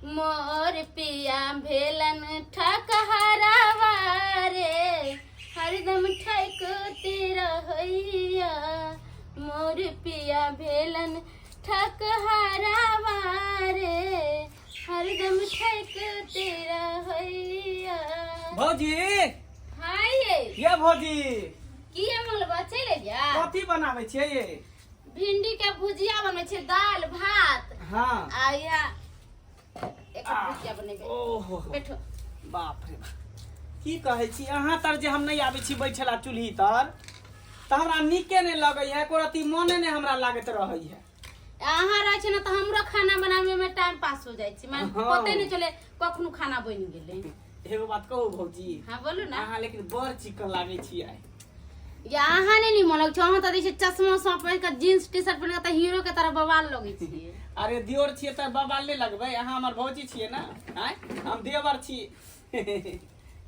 मोर पिया भेलन ठकहरावा रे हरदम ठकते रहैया मोर पिया भेलन ठकहरावा रे हरदम ठकते रहैया। भौजी हाय ये भौजी की मंगलबा चले जा कथी बनावे छियै ये? भिंडी के भुजिया बने छे दाल भात हाँ आ या एक भुजिया बनेबे। ओहो बैठो। बाप रे बाप की कहै छी अहाँ तर जे हम नहीं आबै छी बैठला चूल्ही तर त हमरा नीके नहीं लगै है एको रती मोने नहीं हमरा लागत रहै है। अहाँ रह छ न त हमरो खाना बनावे में टाइम पास हो जाय छै मैं हाँ। पते नहीं चले कखनो खाना बन गेले। एगो बात कहू भौजी हां बोलू ना। अहाँ लेकिन बड़ चिकन लागे छी आइ। या अहाँ नहीं मनक छ अहाँ त दै छै चश्मा सब पहिर के जींस टी शर्ट पहिर के त हीरो के तरह बवाल लगै छी। अरे दियोर छियै त बवाल नहीं लगबै अहाँ हमर भौजी छियै ना हैं हम देवर छी।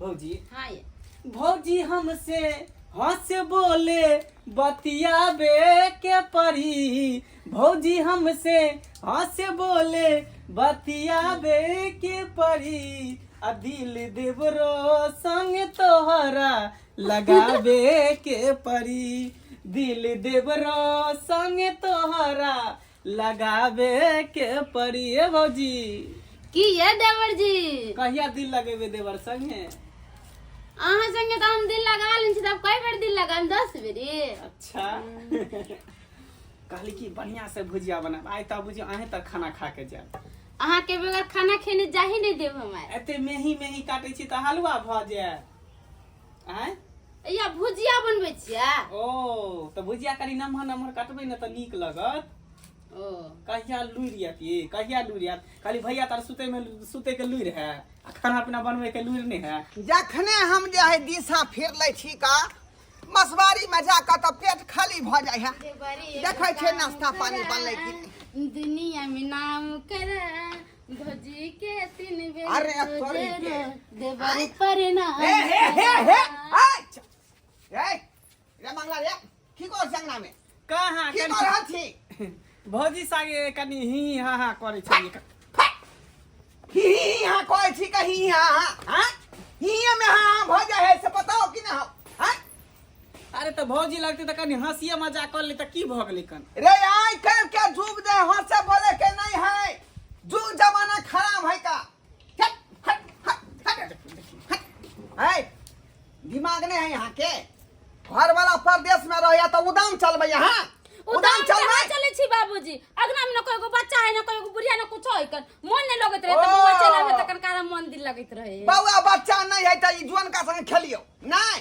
भौजी हां भौजी हमसे हंस बोले बतियाबे के परी भौजी हमसे हंस बोले बतियाबे के परी आ दिल देवरो संग तोहरा लगाबे के परी दिल देवरो संग तोहरा लगाबे के परी। ए भौजी की ये देवर जी कहिया दिल लगेबे देवर संगे? अहाँ संगे त हम दिल लगा लेन छी तब कई बेर दिल लगाम 10 बेरी। अच्छा कहली कि बढ़िया से भुजिया बना आइ त बुझियो अहे तक खाना खा के जाब। अहाँ के बगैर खाना खेने जाही नहीं देब हमार। एते मेही मेही काटे छी त हलवा भ जाय हैं। या भुजिया बनबै छियै? ओ त भुजिया करी नमहर नमहर काटबै न त नीक लगत। ओ कहिया लुरियत ये कहिया लुरियत खाली भैया तार सुते के लुरि है आ खाना पीना बनवे के लुरि नहीं है। जखने हम जे है दिशा फेर लै छी का मसवारी में जाकर तो पेट खाली भ जाय है। देखै छै नाश्ता पानी बनलै कि दुनिया में नाम कर भौजी के 3 बेर अरे तोरी के देवर पर ना हे हे हे हे ए रे मंगला रे की को संगना में कहाँ की को रह छी भौजी सागे कनी ही हा करे छी। ही हां कोइ छी कहीं हां हां ही में हां भ जाय है से बताओ कि ना हां। अरे तो भौजी लगते तो कनी हंसिया मजाक कर ले त की भ गेलै कन। रे आई कल के जुग दे हंसे बोले के नहीं है जुग जमाना खराब है का हट हट हट हट है दिमाग नहीं है यहाँ के घर वाला परदेश में रह तो उदाम चलबे यहाँ उदाम चलबे चले छी बाबूजी अगना में न कोई को बच्चा है न कोई को बुढ़िया न कुछ है कर मन नहीं लगत रहे त बुआ चलावे त कन कारण मन दिल लगत रहे। बउआ बच्चा नहीं है त ई जुआन का संग खेलियो नहीं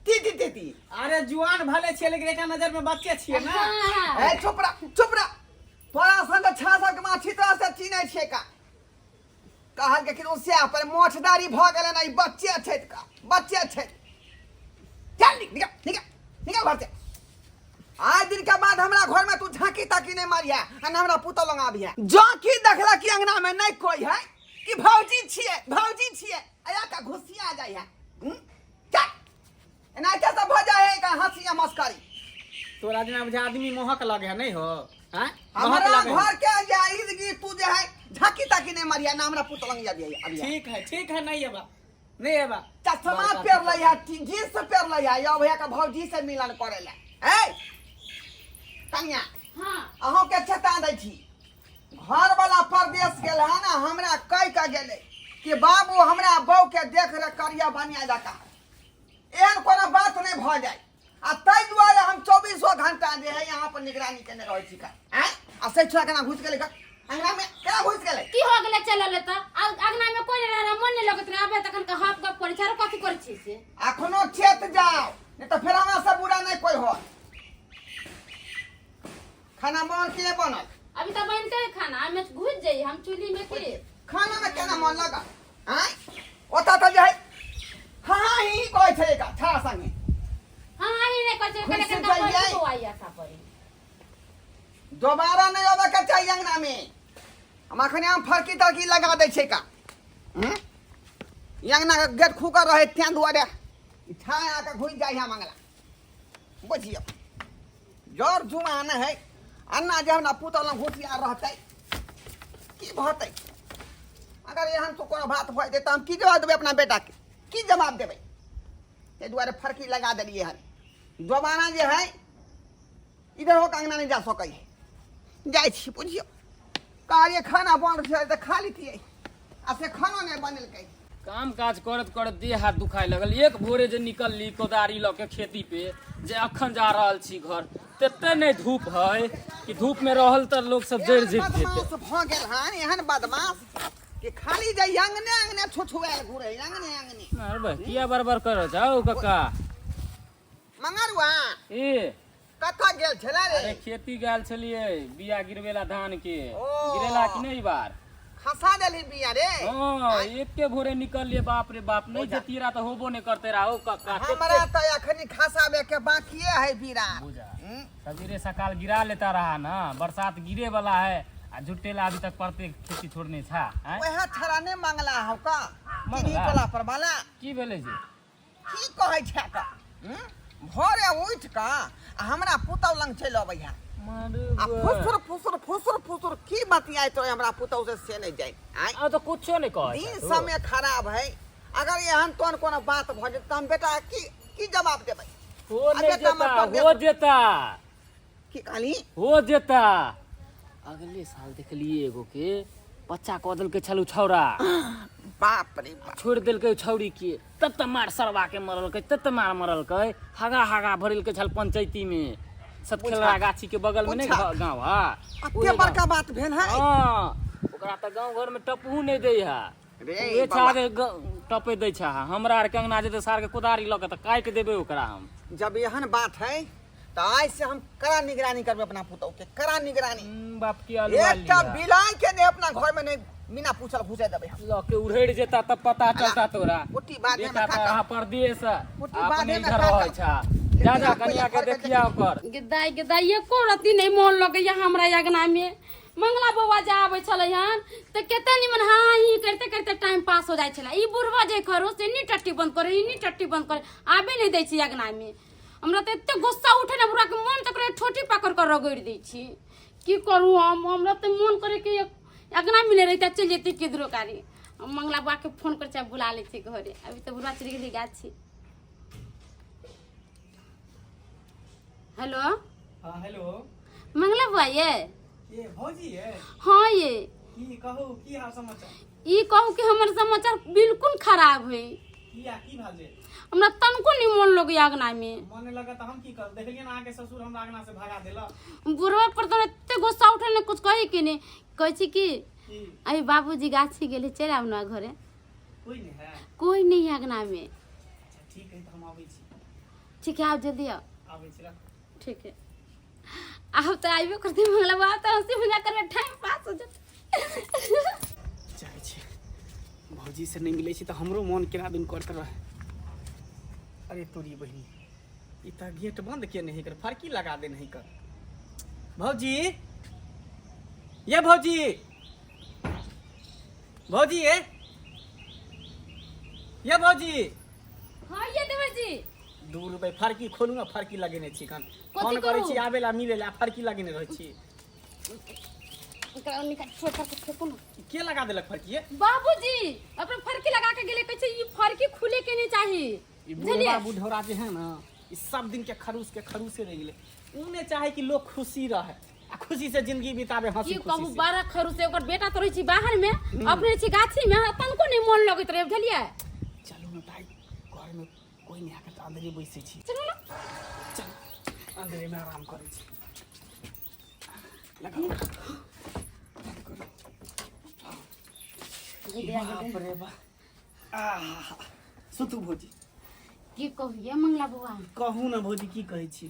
ती अरे जुआन भले छे लेकिन एक नजर में बच्चे छिए ना। ए चुप रह तोरा संग छासा के माछी तरह से चिन्है छे का कहल के कि उसे पर मोछदारी भ गेले नहीं बच्चे छै का बच्चे छै चल निकल घर से। आज दिन के बाद हमरा घर में तू झांकी ताकी नहीं मारिया आ ना हमरा पुतल लंगा आबिया जो की देखला कि अंगना में नहीं कोई है कि भौजी छिए आया का घुसिया जाय है चल एना के सब भ जाय है का हंसिया मस्करी। तोरा जना बुझा आदमी मोहक लगे है नहीं हो हैं हमरा घर के जाहिदगी तू जे है झांकी ताकी नहीं मारिया ना हमरा पुतल लंगा आबिया ठीक है नहीं है नहीं है चश्मा पेर लिया जींस पेर लिया या भैया का भौजी से मिलन करेला ए कन्या हां अहो के चेता दै छी घर वाला परदेश गेल है ना हमरा कह के गेले कि बाबू हमरा बहू के देख रे करिया बनिया जाता एहन कोनो बात नहीं भ जाए आ तै दुआरे हम 24 घंटा जे है यहाँ पर निगरानी केने रहै छी का हैं आ से छुआ केना घुस गेले का अंगना में केना घुस गेले की हो गेले चलले त अगना में कोई रह मन नहीं लगत रहे आबे तखन का हाफ गप पड़ी छारो कथि करै छी से अखनो चेत जाओ नहीं तो फिर हमरा से बुरा नहीं कोई हो। खाना बन के बनल अभी त बनते है खाना हमें घुस जाई हम चूल्ही में के खाना में केना मन लगा हैं ओता त जे है हां ही कोई छे का छा संगे हां ही नहीं कहते कने कने तो आइया था पड़ी दोबारा नहीं आवे के चाहिए अंगना में हम अखने हम फरकी तरकी लगा दे छे का अंगना के गेट खुका रहे त्यां दुआरे छा आके घुस जाई हम मंगला बुझियो जोर जुमान है अन्ना जे हमरा पुतल घुसिया रहतै की भतै अगर एहन तो कोनो बात होय दे त हम की जवाब देबै अपना बेटा के की जवाब देबै ते दुआरे फरकी लगा देलिए हन जमाना जे है इधर हो कंगना नहीं जा सकै जाय छी बुझियो कार्य खाना बन छै त खा लीतिए आ से खाना नहीं बनलकै काम काज करत करत देह हाथ दुखाए लगल एक भोरे जे निकलली कोदारी ल के खेती पे जे अखन जा रहल छी घर तते नहीं धूप है कि धूप में रहल त लोग सब जड़ जेत जेते बदमाश भ गेल हन एहन बदमाश कि खाली जे अंगने अंगने छुछुआल घुरे अंगने अंगने अरे किया बरबर कर जाओ काका मंगरुआ ए कथा गेल छला रे अरे खेती गेल छलिए बिया गिरवेला धान के ओ। गिरेला कि नहीं बार खसा देली बिया रे हां एक के भोरे निकल लिए बाप रे बाप नहीं जे तीरा तो होबो नहीं करते रहो काका हमरा त अखनी खसाबे के बाकीए है बीरा बुझा सवेरे सकाल गिरा लेता रहा ना बरसात गिरे वाला है आ झुट्टेला अभी तक पड़ते खेती छोड़ने था वह छरा ने मंगला हो का मंगला? तिनी टोला पर वाला की भेले जी की कहै छै का भोरे उठ का हमरा पुतौ लंग चल अबै है आ फुसुर फुसुर की बतियाई तो हमरा पुतौ से नहीं जाय आय आ तो कुछो नहीं कह दिन समय खराब है अगर एहन तोन कोनो बात भ जेत हम बेटा की जवाब देबै हो नहीं बेटा मतलब जेता हो जेता की कहली हो जेता अगले साल देखलिए एगो के बच्चा कह देल के छलू छौरा बाप रे बाप छोड़ देल के छौरी के तत मार सरवा के मरल के तत मार मरल के हगा भरल के छल पंचायती में सतखेलरा गाछी के बगल में नहीं गांव है अते बड़का बात भेल है हां ओकरा त गांव घर में टपहू नहीं दे है रे ए छागे टपे दै छा हमरा आर कंगना जेते सार के कुदारी ल के त काट देबे ओकरा हम जब एहन बात है तो आज से हम कड़ा निगरानी करबे अपना पुतौ के कड़ा निगरानी बाप की अलवा एकटा बिलाय के ने अपना घर में नहीं बिना पूछल घुसे देबे हम ल के उड़ेड़ जेता तब पता चलता तोरा पुट्टी बांधे में देखा काका त परदेश पुट्टी अपने बांधे में इधर काका। रहै छा जा कनिया के देखिया ओकर गिदाई एको रति नहीं मोन लगैया हमरा अगना में मंगला बौआ जे आबै छलै हन त केते निमन हाँ ही करते करते टाइम पास हो जाय छला ई बुढ़वा जे खरो से नी टट्टी बंद करे नी टट्टी बंद करे आबे नहीं दै छी अगना में हमरा त एते गुस्सा उठे ना बुढ़ा के मन तक ठोठी पकड़ कर रगड़ दै छी की करू हम हमरा त मन करे कि अगना मिले रहता चल जेती किधरो कारी मंगला बौआ के फोन कर बुला ले छी घरे अभी तो बुढ़वा चली गेली गाछी हेलो हां हेलो मंगला बुआ ये भौजी है हाँ ये की कहू की हाल समाचार ई कहू कि हमर समाचार बिल्कुल खराब है किया की भाल जे हमरा तनको नहीं मन लगे अगना में मने लगा त हम की कर देखलिए ना आके ससुर हमरा आगना से भगा देला बुढ़वा पर तो एते गुस्सा उठल ने कुछ कही कि नहीं कहै छी कि की अभी बाबूजी गाछी गेले चल आउ ना घरे कोई नहीं है कोई नहीं है अगना में अच्छा ठीक है तो हम आबै छी ठीक है आप जल्दी आओ आबै छी रख ठीक है आप तो आइबे करते मंगला बुआ तो हंसी मजाक करबे टाइम पास हो जाता चाहे छी भौजी से नहीं मिले छी त हमरो मन केना दिन करत रहे अरे तोरी बहिनी ई त गेट बंद के नहीं कर फरकी लगा दे नहीं कर भौजी ये भौजी भौजी ये भौजी हां ये देवर जी 2 रुपए फरकी खोलू ना फरकी लगेने छी कन फोन कथी करे करू? छी आबेला मिलेला फरकी लगेने रह छी एकरा निकाल छोड़ कर फेंकू ना के लगा देलक फरकी बाबूजी अपने फरकी लगा के गेले कहै छै ई फरकी खुले के नहीं चाहिए ई बुढ़वा बुढ़ौरा जे है ना ई सब दिन के खरूसे रह गेले उने चाहे कि लोग खुशी रहे आ खुशी से जिंदगी बितावे हंसी की खुशी कहू से बारह खरू से ओकर बेटा तो रही छी बाहर में अपने छी गाछी में तनको नहीं मन लगत रहे बुझलिए चलू ना भाई घर में कोई नहीं आके तो अंदर बैसे छी चलो ना चल अंदर में आराम करे छी लगा बाप रे बा सुतू भौजी की कहू ये मंगला बुआ कहू ना भौजी की कहै छी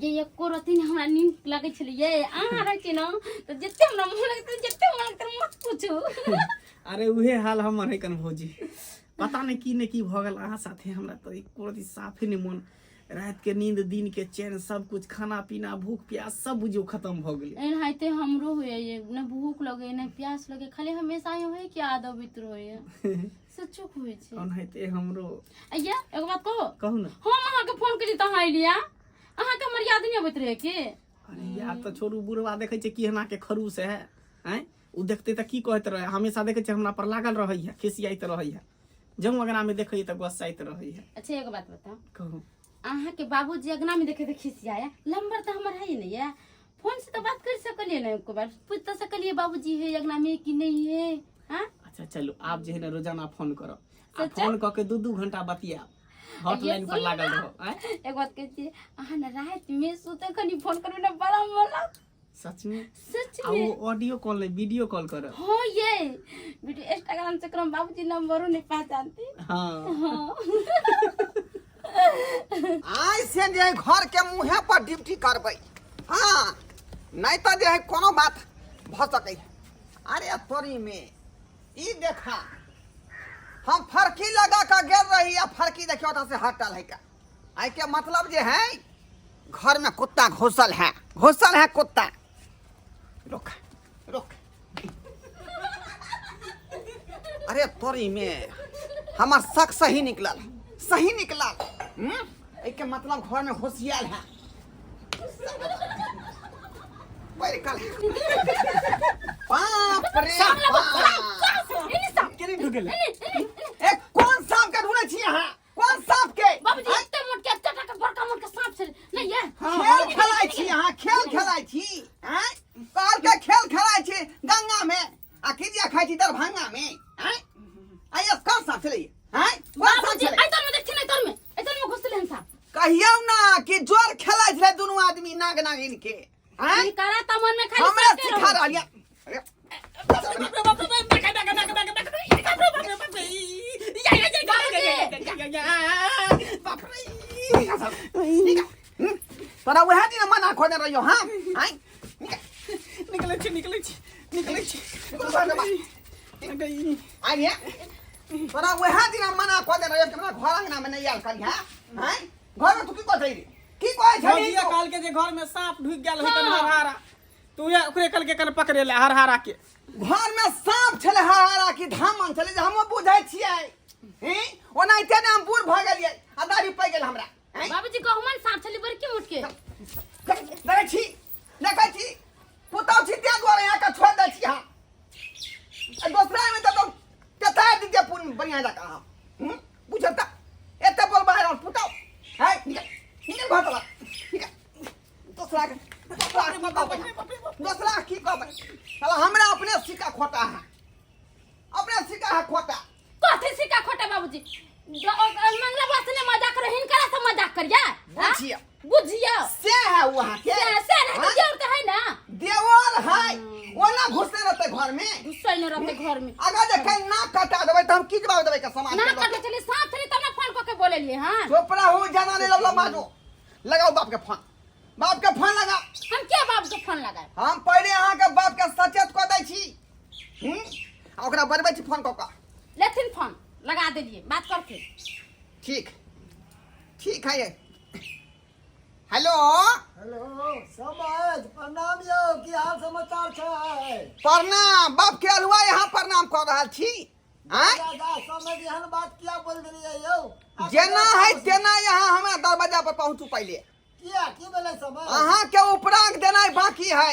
ये एको रति ने हमरा नीक लगे छले ये अहाँ रहे छी ना तो जत्ते हमरा मन लगते जत्ते मन लगते मत पूछू अरे उहे हाल हमर है कन भौजी पता नहीं की भ गेल अहाँ साथे हमरा तो एको रति साफे नहीं मन रात के नींद दिन के चैन सब कुछ खाना पीना भूख प्यास सब बुझियो खत्म भ गेलै एनाहिते हमरो होय ये न भूख लगे न प्यास लगे खाली हमेशा ही होय कि आदो भीतर होय सच्चो होय छै ओनाहिते हमरो अయ్యా एगो बात कहू ना हम अहाँ के फोन करी त अहाँ एलिया अहाँ के याद नहीं अबैत रहे के अरे यार तो छोरू बुढ़वा देखे छै कि हना के खरूस है हैं उ देखते त की कहत रहे, हमेशा देखे छे हमरा पर लागल रहई है, खिसियाइत रहई है, जहूं अगना में देखई त गुस्साइत रहई है। अच्छा एगो बात बताओ, कहू अहाँ के बाबूजी अगना में देखे थे खिसियाया, नंबर तो हमारा है ही नहीं है, फोन से तो बात कर सकलिए ना, एक बार पूछ तो सकलिए बाबूजी है अगना में कि नहीं है। हाँ अच्छा चलो, आप जे है ना रोजाना फोन करो, आ सच्चा? फोन क के 2-2 घंटा बतिया, हॉटलाइन पर लागल रहो। एक बात कहती अहाँ ना रात में सोते खनी फोन करबे ना बड़ा मन सच में? सच आ में। वो ऑडियो कॉल नहीं, वीडियो कॉल करो। हाँ ये वीडियो इंस्टाग्राम से करम, बाबूजी नंबरों नहीं पहचानती। हाँ हाँ आई से जे घर के मुँहे पर ड्यूटी करबै, हाँ नहीं तो जे है कोनो बात भ सकै। अरे तोरी में ई देखा, हम फरकी लगा के गेल रही, या फरकी देखियो ओतऽ से हटल है का। आई के मतलब जे है घर में कुत्ता घुसल है कुत्ता। रुक रुक, अरे तोरी में हमार शक सही निकलल, सही निकलल। एक मतलब घर में होशियार है, बाप रे बाप। केने ढुकेल? ए कौन सांप के ढूंढे छी यहाँ, कौन सांप के? बाबूजी इतने मोट के चटा के बड़का मोट के सांप से नहीं है। खेल खेलाइ छी यहाँ, खेल खेलाइ छी, हैं? कहल के खेल खेलाइ छी गंगा में, आ खिजिया खाइ छी दरभंगा में, हैं? आइए कौन सांप चले, हैं? कौन सांप बाबूजी चले? ऐतर में देखती नहीं, तर में ऐतर में घुसले हैं सांप। कहियो ना कि जोर खेलाइ छले दुनू आदमी नाग नागिन के, हैं? ई करा त मन में खाली हमरा सांप के सिखा रहो। रहलिए। अरे तोरा वह दिन मना खोने रहियो, हाँ? हैं? निकले छी, निकले छी, निकले छी। आइए तोरा वह दिन मना खोने रहियो कि हमरा घर अंगना में नहीं आल करी, हैं? हैं? घर में तू की कहै रे, की कहै छली? भौजिया काल के जे घर में सांप ढुक गेल होतन हरहारा, तू ये ओकरे कल के कन पकड़े ले हरहारा के। घर में सांप छले हरारा की धामन छले जे हम बुझै छियै, हैं? ओनाइते ने हम बूढ़ भ गेलियै, आ दाढ़ी पै गेल हमरा, हैं? बाबूजी गहुमन सांप चली बड़की मुट के। देखै छी, देखै छी, पुतौ छी ते दुआरे यहाँ के छोड़ दै छी हम। आ दोसरा में तो कता दीजिए पुन बढ़िया जका हम, बुझल त एते बोल बाहर पुतौ, है निकल निकल घर तला, निकल। दोसरा की कहबै, साला हमरा अपने सिक्का खोटा है, अपने सिक्का है खोटा। कथि सिक्का खोटा बाबूजी, मंगला बात ने मजाक कर, हिनकरा से मजाक करिया। बुझिया बुझिया से है वहाँ के, से नहीं देवर तो है ना, देवर है, ओना घुसते रहते घर में, गुस्सा न रहते घर में। अगर देखे ना कटा देबै त हम की जवाब देबै के समाज ना के करते चली सांप चली तब ना फोन करके बोले लिए। हाँ चोपड़ा हो जाना नहीं लगलो माजो, लगाओ बाप के फोन, बाप के फोन लगा। हम क्या बाबू के फोन लगाए, हम पहले अहाँ के बाप के सचेत कऽ दै छी, आ ओकरा बजबै छी फोन कऽ कऽ। लेथिन फोन लगा देलिए, बात करके। ठीक ठीक है ये। हेलो हेलो समाज प्रणाम यौ, की हाल समाचार छै? प्रणाम, बाप के अलुआ यहाँ प्रणाम कर रहल छी। आँय? दादा समझ एहन बात किया बोल देलियै यौ? जेना है तेना यहाँ हमरा दरवाजा पर पहुँचू पहले। किया की भेलै समझ? अहाँ के उपरांग देनाइ बाकी है,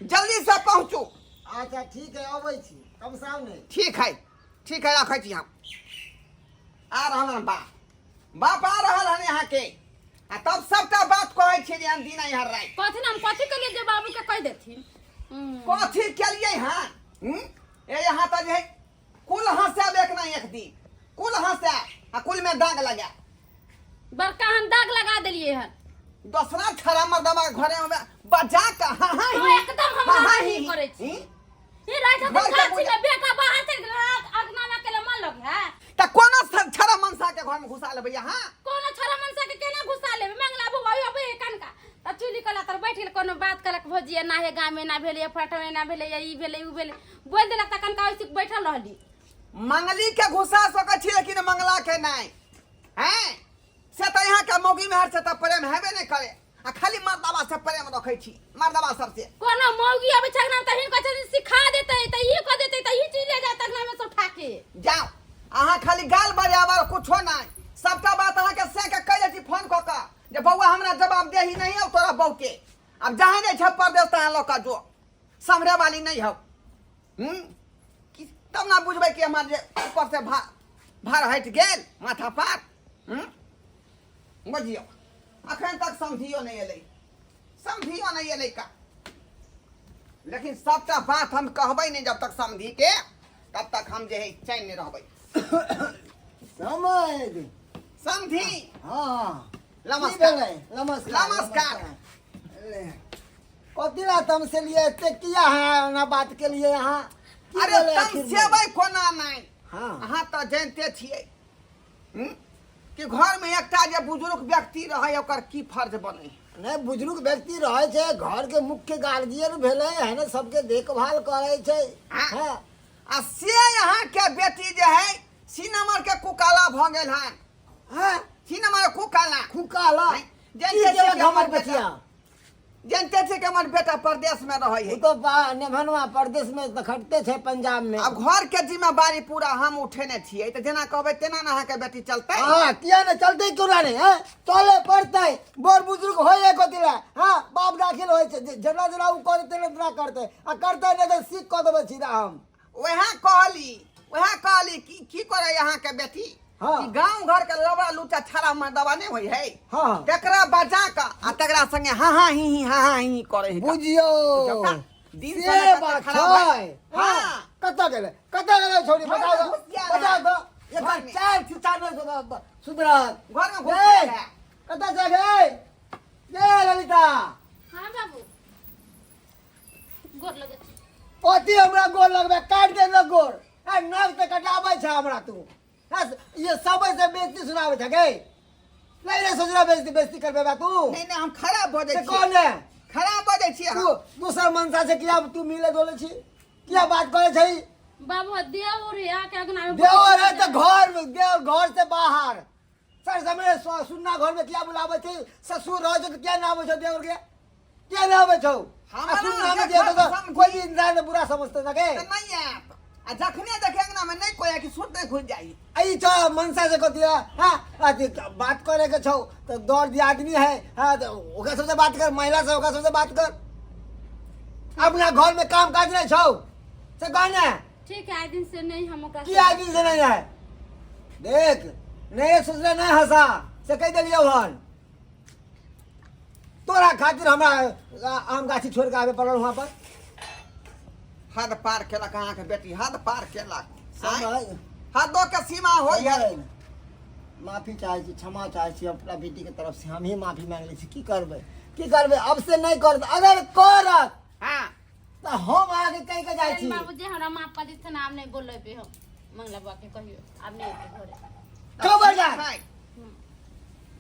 जल्दी से पहुँचू। अच्छा ठीक है, अबै छी, कम सामने। ठीक है रखै छी हम। आ रहल हन बाप आ रहल हन यहाँ के, आ तब सबटा बात कहै छी जे हम दिन यहाँ रह कथी नाम कथी के लिए जे बाबू के कह देथिन। कथी केलियै हँ, ए यहाँ तऽ जे है कुल हंसाब एक ना एक दिन, कुल हंसा आ कुल में दाग लगा। बड़का हम दाग लगा देलिए हन। दोसरा छरा मर्दबा के घरे में बजा के हाँ हाँ तो एकदम हम नहीं करे छी। ये रात घर में के खाची पूजा- के बेटा बाहर से अगना में के मन लग है। त कोनो छरा मनसा के घर में घुसा लेबै यहाँ। कोनो छोरा मनसा के केना घुसा लेबे, मंगला बुआ अबे कन का त चुली कला तर बैठ गेल, कोनो बात कलक भोजिए ना है, गाँव में ना भेले, फटवे ना भेले, ई भेले उ भेले बोल देलक त कन का वैसे बैठल रहली। मंगली के घुसा सकै छी लेकिन मंगला के नहीं, हैं? से तो यहाँ के मौगी में हर से तो प्रेम हेबे नहीं करे, आ खाली मर्दबा से प्रेम रखै छी, मर्दबा सब से। कोनो मौगी अबे छगना त हिन कछ सिखा देते त ई क देते त ई चीज ले जा तक ना में सब ठाके। जाओ अहाँ खाली गाल बजाबर कुछो नहीं, सबटा बात अहाँ के से के कह दै छी फोन कऽ कऽ जे बौआ हमरा जवाब देही नहीं हो तोरा बहू के। अब जहाँ नहीं छप्पर देव तहाँ लोग का जो समरे वाली नहीं हो, तब ना बुझबै कि हमार जे ऊपर से भार हट गेल माथा पर बुझियो अखन तक समझियो नहीं एलै का लेकिन सबटा बात हम कहबै नहीं जब तक समझी के तब तक हम जे है चैन नहीं रहबै समझ समझी हाँ नमस्कार नमस्कार कथी ला तुमसे लिए एते किया है ना बात के लिए यहाँ की अरे बोले तम आखिर में? सेबै कोना नहीं हाँ अहाँ तो जानते छियै कि घर में एकटा जे बुजुर्ग व्यक्ति रहे ओकर की फर्ज बने नहीं बुजुर्ग व्यक्ति रहे छे घर के मुख्य गार्जियन भेले है ना सबके देखभाल करे छे हाँ आ से यहाँ के बेटी जे है सिनेमा के कुकाला भ गेल है हाँ सिनेमा के कुकाला खुकाला नहीं, की जानते छियै केलक कि हमर हमर बचिया जानते छियै कि हमर बेटा प्रदेश में रहे वो है तो नेभनवा प्रदेश में तो खटते छे पंजाब में अब घर के जिम्मेवारी पूरा हम उठेने छियै तो जेना कहबै तेना ना अहाँ के बेटी चलतै हाँ किया ना चलते क्यों ना नहीं है चले पड़ते बड़ बुजुर्ग होए को दिला हाँ बाप दाखिल होए छे जना जना उ करते ना तना करते आ करते नहीं तो सीख क देबे सीधा हम वह कहली की करे यहाँ के बेटी हाँ। कि गांव घर के लबड़ा लूटा छाड़ा में दबा नहीं होई है हाँ तेकरा बजा का आ तेकरा संगे हाँ ही करे है बुझियो दिन से समय बात कते खराब है। है हाँ। हाँ कत्ता गेले छोड़ी घर में बताओ घुस गया बताओ है। तो ये घर में। चार ठिकाने सुधरा घर में घुस गया है। कत्ता जागे ये ललिता हाँ बाबू गोर लगे पति हमरा गोर लगबे काट दे न गोर आ नाक से कटाबै छ हमरा तू ये सब से बेइज्जती सुनावे छ गे नहीं रे सोचरा बेइज्जती करबे बा तू नहीं हम खराब हो से जाए कौन है खराब हो जाए तू दूसर मनसा से किया तू मिले बोले छी किया बात करे छै बाबू देव रे आ के अगना में देवर है तो घर में देवर घर से बाहर सर समय सुनना घर में क्या बुलावे छी ससुर रह जो क्या नाम है देवर के क्या नाम है छौ हमारा सुनना में जगह दिया तो समझी। कोई इंसान बुरा समझते ना के नहीं है आ जखने देखेंगे ना मैं नहीं कोई कि सुनते घुस जाई आई छ मनसा से कतिया हां अति बात करे के छौ तो दौड़ दिया आदमी है हां तो ओका सबसे बात कर महिला से ओका सबसे बात कर अपना घर में काम काज नहीं छौ से कहना ठीक है आज दिन से नहीं हम ओकरा की आदमी से नहीं है देख नहीं सोचले नहीं हंसा से कह देलियो हन तोरा खातिर हमरा आम गाछी छोड़ के आवे पड़ल वहां पर हद पार केलक अहाँ के बेटी हद पार केलक समझ हदों के सीमा हो है माफी चाहे छी क्षमा चाहे छी अपना बेटी के तरफ से हम ही माफी मांग लै छी की करबे अब से नहीं कर अगर करत हाँ तो हम आगे कह के जाय छी बाबू जी हमरा माँ पति से नाम नहीं बोले पे हो मंगला बा के कहियो अब नहीं होते घरे खबर जा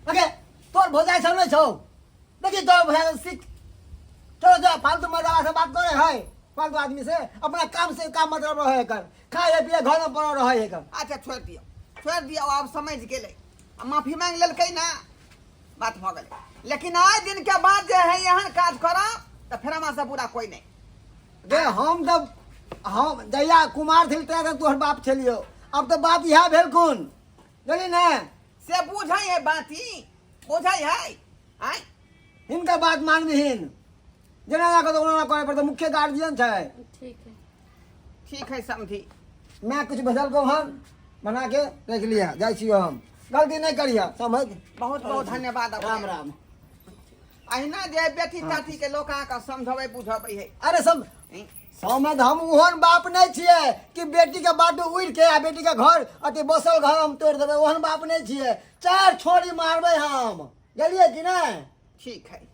ओके तोर भोजाई सब नहीं छौ देखी तोर भोजाई सीख चलो जा फालतू मजाला से बात करे है फालतू आदमी से अपना काम से काम मतलब रहे कर खाए पिए घर में पड़ो रहे कर अच्छा छोड़ दियो अब समझ गेले माफी मांग लेलकै ना बात भ गेलै लेकिन आज दिन के बाद जे है यहाँ काज करब तो फिर हमरा से बुरा कोई नहीं दे हम जहिया कुमार थिल तहिया तोहर बाप छलियो अब तो बाप इहा भेल कोन जानी ना से बुझाई है बाती बुझाई है आई हिनका बात मानबिहीन जेना ना कतो ना करे पर तो मुख्य गार्जियन छै ठीक है समझी मैं कुछ बदल को हम बना के देख लिया जाय छियो हम गलती नहीं करिया समझ बहुत बहुत धन्यवाद राम राम अहिना जे बेटी ताती के लोग अहाँ के समझबै बुझबै है अरे सब समझ हम ओहन बाप नहीं छिए कि बेटी के बाटू उड़ के आ बेटी के घर अति बसल घर हम तोड़ देबे ओहन बाप नहीं छिए चार छोड़ी मारबे हम गेलिए कि नहीं ठीक है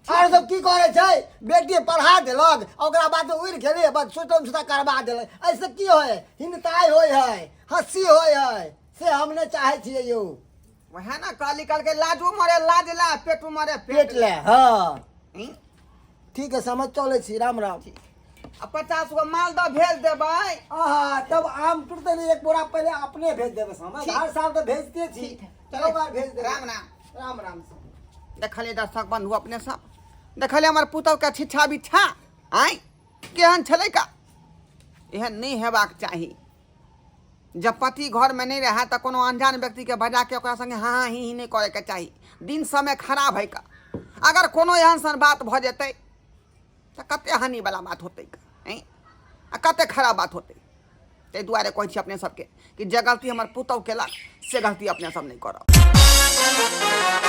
आर सब की करे छै बेटी पढ़ा देलक ओकरा बाद उड़ गेले बस छोटम छोटा करबा देलक ऐसे की होय हिनताई होय है हंसी होय है से हम नहीं चाहे छिए यो वह ना काली काल के लाजू मरे लाज ला पेटू मरे पेट ले हां हम्म? ठीक है समझ चले छी राम राम आ 50 गो मालदह भेज देबै आहा तब आम टूटते नहीं एक बोरा पहले अपने भेज देबे समझ ठीक। हर साल तो भेजते छी ठीक है। चलो बार भेज दे राम राम राम राम देखलिए दर्शक बंधु अपने सब देखलिए हमार पुतौ के छिछा बिछा आई केहन छलै का एहन नहीं हेबाक चाही जब पति घर में नहीं रहा तो कोनो अनजान व्यक्ति के बजा के ओकरा संगे हाँ ही नहीं करे के चाही दिन समय खराब है का अगर कोनो एहन सन बात भ जेतै तो कते हानि वाला बात होतै का आ कते खराब बात होते। ताहि दुआरे कहै छी अपने सबके कि जे गलती हमर पुतहु केलक से गलती अपने सब नहीं करब।